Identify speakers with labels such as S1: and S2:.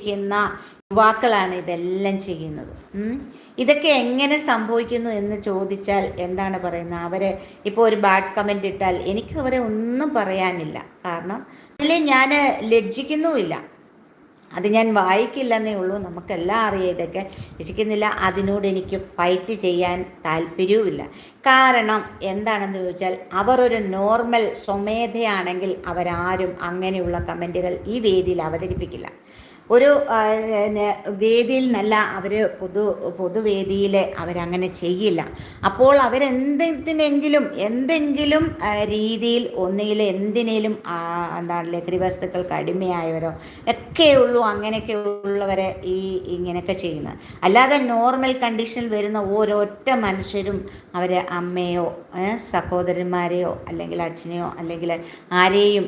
S1: ജീവിക്കുന്ന യുവാക്കളാണ് ഇതെല്ലാം ചെയ്യുന്നത്. ഇതൊക്കെ എങ്ങനെ സംഭവിക്കുന്നു എന്ന് ചോദിച്ചാൽ എന്താണ് പറയുന്നത്, അവരെ ഇപ്പോൾ ഒരു ബാഡ് കമൻ്റ് ഇട്ടാൽ എനിക്ക് അവരെ ഒന്നും പറയാനില്ല. കാരണം അതിൽ ഞാൻ ലജ്ജിക്കുന്നുമില്ല. അത് ഞാൻ വായിക്കില്ലെന്നേ ഉള്ളൂ. നമുക്കെല്ലാം അറിയാം ഇതൊക്കെ. രസിക്കുന്നില്ല. അതിനോട് എനിക്ക് ഫൈറ്റ് ചെയ്യാൻ താല്പര്യവുമില്ല. കാരണം എന്താണെന്ന് ചോദിച്ചാൽ, അവർ ഒരു നോർമൽ സ്വമേധയാണെങ്കിൽ അവരാരും അങ്ങനെയുള്ള കമൻറ്റുകൾ ഈ വേദിയിൽ അവതരിപ്പിക്കില്ല. ഒരു വേദിയിൽ നല്ല അവർ പൊതുവേദിയിൽ അവരങ്ങനെ ചെയ്യില്ല. അപ്പോൾ എന്തെങ്കിലും രീതിയിൽ ഒന്നുകിൽ എന്തിനേലും എന്താണ് ലഹരി വസ്തുക്കൾക്ക് അടിമയായവരോ ഒക്കെയുള്ളൂ അങ്ങനെയൊക്കെ ഉള്ളവരെ ഇങ്ങനെയൊക്കെ ചെയ്യുന്നത്. അല്ലാതെ നോർമൽ കണ്ടീഷനിൽ വരുന്ന ഓരോറ്റ മനുഷ്യരും അവരെ അമ്മയോ സഹോദരന്മാരെയോ അല്ലെങ്കിൽ അച്ഛനെയോ അല്ലെങ്കിൽ ആരെയും